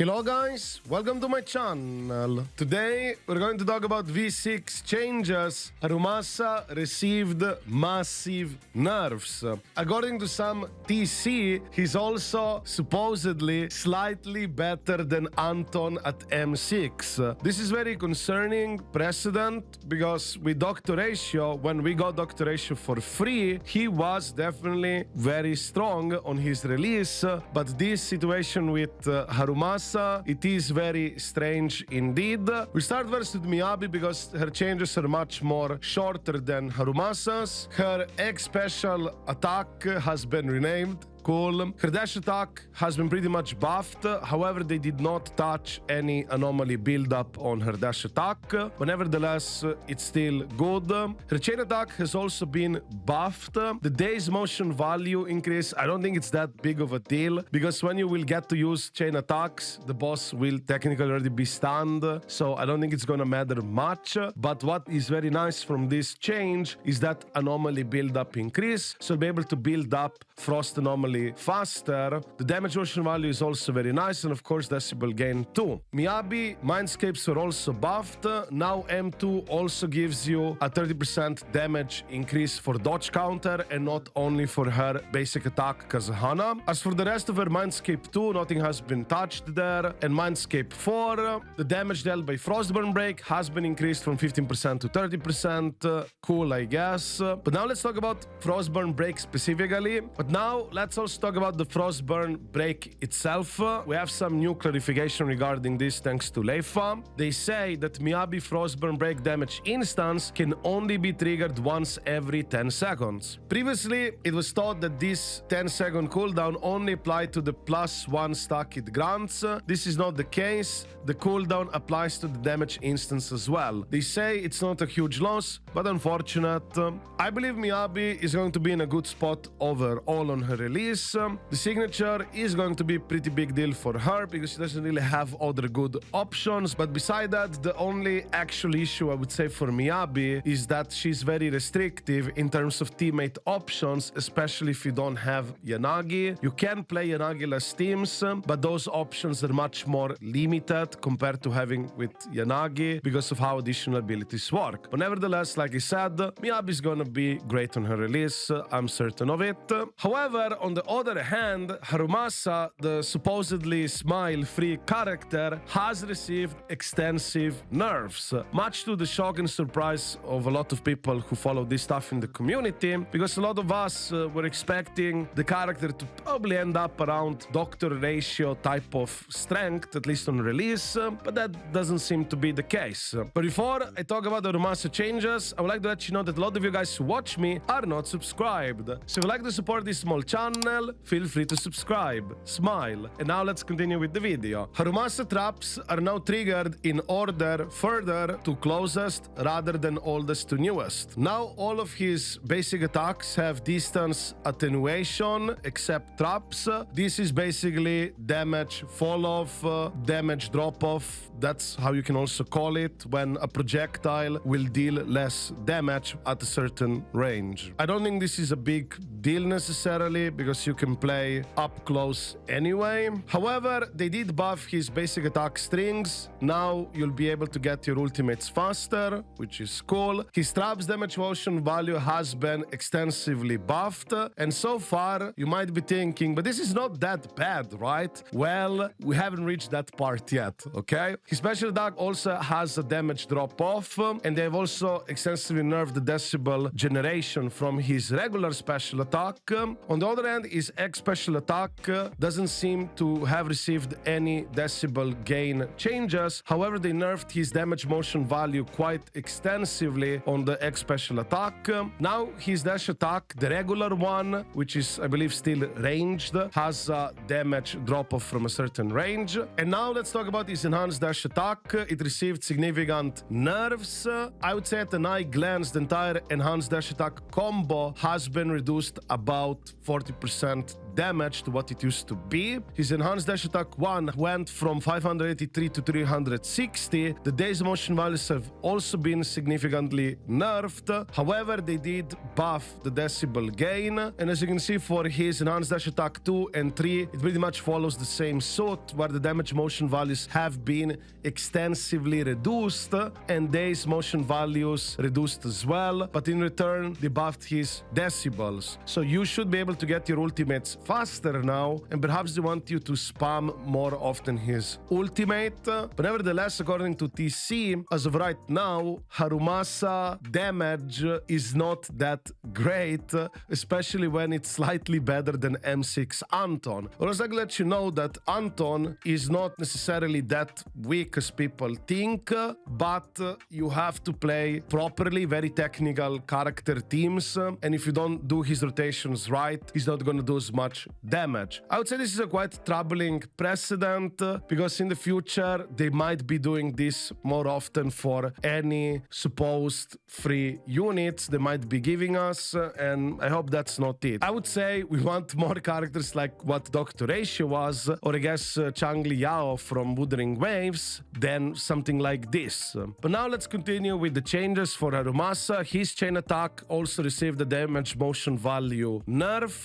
Hello guys, welcome to my channel. Today we're going to talk about V6 changes. Harumasa received massive nerfs. According to some TC, he's also supposedly slightly better than Anton at M6. This is very concerning precedent because with Dr. Ratio, when we got Dr. Ratio for free, he was definitely very strong on his release, but this situation with Harumasa, it is very strange indeed. We start first with Miyabi because her changes are much more shorter than Harumasa's. Her X special attack has been renamed. Cool. Her dash attack has been pretty much buffed, however they did not touch any anomaly build-up on her dash attack, but nevertheless it's still good. Her chain attack has also been buffed. The day's motion value increase, I don't think it's that big of a deal, because when you will get to use chain attacks, the boss will technically already be stunned, so I don't think it's gonna matter much. But what is very nice from this change is that anomaly build-up increase, so you'll be able to build up frost anomaly faster. The damage motion value is also very nice, and of course decibel gain too. Miyabi Mindscapes are also buffed. Now M2 also gives you a 30% damage increase for dodge counter and not only for her basic attack Kazahana. As for the rest of her Mindscape 2, nothing has been touched there. And Mindscape 4, the damage dealt by Frostburn Break has been increased from 15% to 30%. Cool, I guess. But now let's talk about Frostburn Break specifically. But now let's also talk about the Frostburn Break itself. We have some new clarification regarding this thanks to Leifa. They say that Miyabi Frostburn Break damage instance can only be triggered once every 10 seconds. Previously, it was thought that this 10-second cooldown only applied to the +1 stack it grants. This is not the case. The cooldown applies to the damage instance as well. They say it's not a huge loss, but unfortunate. I believe Miyabi is going to be in a good spot overall on her release. The signature is going to be a pretty big deal for her because she doesn't really have other good options. But beside that, the only actual issue I would say for Miyabi is that she's very restrictive in terms of teammate options, especially if you don't have Yanagi. You can play Yanagi-less teams, but those options are much more limited compared to having with Yanagi because of how additional abilities work. But nevertheless, like I said, Miyabi is gonna be great on her release. I'm certain of it. However, on the other hand, Harumasa, the supposedly smile-free character, has received extensive nerfs, much to the shock and surprise of a lot of people who follow this stuff in the community, because a lot of us were expecting the character to probably end up around Dr. Ratio type of strength, at least on release, but that doesn't seem to be the case. But before I talk about the Harumasa changes, I would like to let you know that a lot of you guys who watch me are not subscribed. So if you'd like to support this small channel, feel free to subscribe. Smile. And now let's continue with the video. Harumasa traps are now triggered in order further to closest rather than oldest to newest. Now all of his basic attacks have distance attenuation except traps. This is basically damage fall off, damage drop off. That's how you can also call it when a projectile will deal less damage at a certain range. I don't think this is a big deal necessarily because you can play up close anyway. However, they did buff his basic attack strings. Now you'll be able to get your ultimates faster, which is cool. His traps damage motion value has been extensively buffed, and so far you might be thinking, but this is not that bad, right? Well, we haven't reached that part yet, okay? His special attack also has a damage drop off, and they've also extensively nerfed the decibel generation from his regular special attack. On the other hand, his X special attack doesn't seem to have received any decibel gain changes. However, they nerfed his damage motion value quite extensively on the X special attack. Now his dash attack, the regular one, which is I believe still ranged, has a damage drop off from a certain range. And now let's talk about his enhanced dash attack. It received significant nerfs. I would say at an eye glance, the entire enhanced dash attack combo has been reduced about 40% damage to what it used to be. His enhanced dash attack 1 went from 583 to 360. The days motion values have also been significantly nerfed. However, they did buff the decibel gain, and as you can see for his enhanced dash attack 2 and 3, it pretty much follows the same suit, where the damage motion values have been extensively reduced and days motion values reduced as well, but in return they buffed his decibels. So you should be able to get your ultimates faster now, and perhaps they want you to spam more often his ultimate. But nevertheless, according to TC, as of right now, Harumasa damage is not that great, especially when it's slightly better than M6 Anton. I'll also let you know that Anton is not necessarily that weak as people think, but you have to play properly, very technical character teams, and if you don't do his rotations right, he's not going to do as much damage. I would say this is a quite troubling precedent, because in the future they might be doing this more often for any supposed free units they might be giving us, and I hope that's not it. I would say we want more characters like what Dr. Ratio was, or I guess Changli Yao from Wuthering Waves, than something like this. But now let's continue with the changes for Harumasa. His chain attack also received the damage motion value nerf.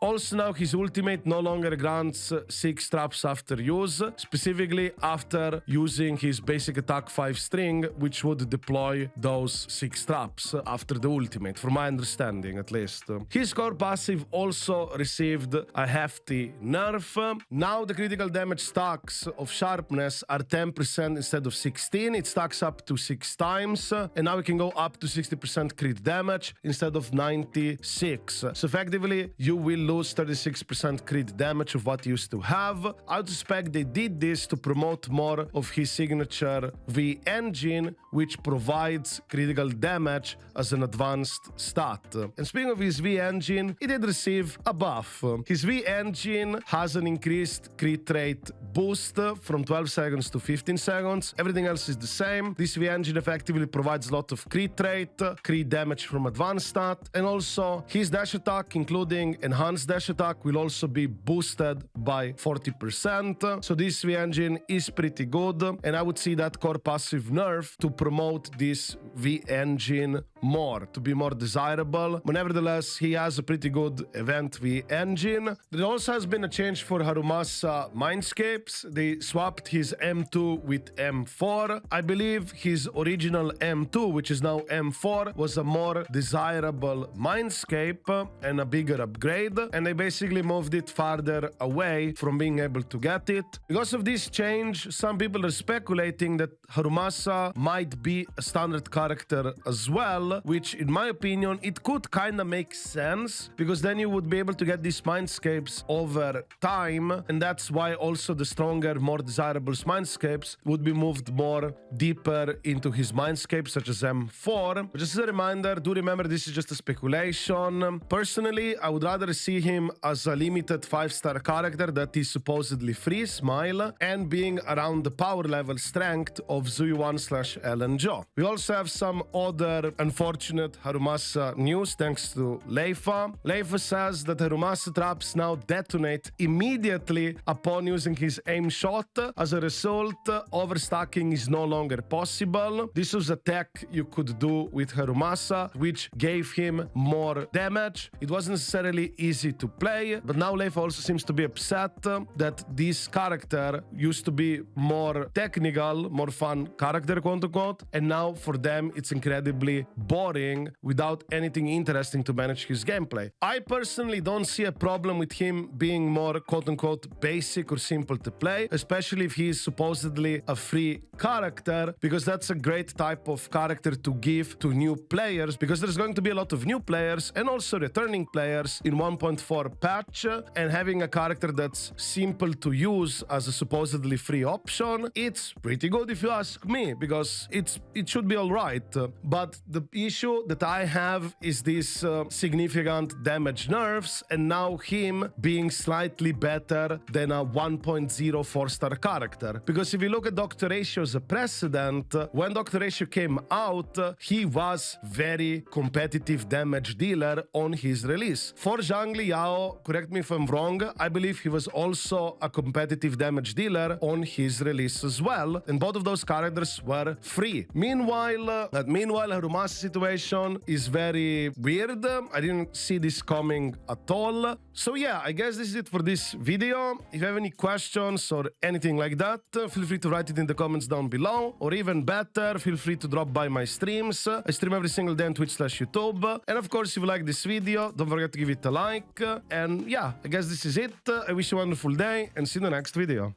Also now his ultimate no longer grants 6 traps after use, specifically after using his basic attack 5 string, which would deploy those 6 traps after the ultimate, from my understanding at least. His core passive also received a hefty nerf. Now the critical damage stacks of sharpness are 10% instead of 16. It stacks up to 6 times, and now we can go up to 60% crit damage instead of 96. So effectively, you will lose 36% crit damage of what you used to have. I would suspect they did this to promote more of his signature V engine, which provides critical damage as an advanced stat. And speaking of his V engine, it did receive a buff. His V engine has an increased crit rate boost from 12 seconds to 15 seconds. Everything else is the same. This V engine effectively provides a lot of crit rate, crit damage from advanced stat, and also his dash attack, including enhanced dash attack, will also be boosted by 40%. So this V engine is pretty good, and I would see that core passive nerf to promote this V engine more, to be more desirable. But nevertheless, he has a pretty good event V engine. There also has been a change for Harumasa Mindscapes. They swapped his M2 with M4. I believe his original M2, which is now M4, was a more desirable Mindscape and a bigger upgrade, and they basically moved it farther away from being able to get it. Because of this change, some people are speculating that Harumasa might be a standard character as well, which in my opinion, it could kind of make sense, because then you would be able to get these Mindscapes over time, and that's why also the stronger, more desirable Mindscapes would be moved more deeper into his Mindscape, such as M4. But just as a reminder, do remember this is just a speculation. Personally, I would rather see him as a limited 5-star character that is supposedly free, Smile, and being around the power level strength of Zui1/L and Joe. We also have some other unfortunate Harumasa news thanks to Leifa. Leifa says that Harumasa traps now detonate immediately upon using his aim shot. As a result, overstacking is no longer possible. This was a tech you could do with Harumasa, which gave him more damage. It wasn't necessarily easy to play, but now Leifa also seems to be upset that this character used to be more technical, more fun character, quote unquote, and now for them it's incredibly boring without anything interesting to manage his gameplay. I personally don't see a problem with him being more, quote unquote, basic or simple to play, especially if he is supposedly a free character, because that's a great type of character to give to new players, because there's going to be a lot of new players and also returning players in 1.4 patch, and having a character that's simple to use as a supposedly free option, it's pretty good if you ask me, because it should be alright. But the issue that I have is this significant damage nerfs, and now him being slightly better than a 1.0 4-star character. Because if you look at Dr. Ratio as a precedent, when Dr. Ratio came out, he was very competitive damage dealer on his release. For Zhang Liao, correct me if I'm wrong, I believe he was also a competitive damage dealer on his release as well, and both of those characters were free. Meanwhile, Harumasa situation is very weird. I didn't see this coming at all. So yeah, I guess this is it for this video. If you have any questions or anything like that, feel free to write it in the comments down below, or even better, feel free to drop by my streams. I stream every single day on Twitch/YouTube. And of course, if you like this video, don't forget to give it a like. And yeah, I guess this is it. I wish you a wonderful day and see you in the next video.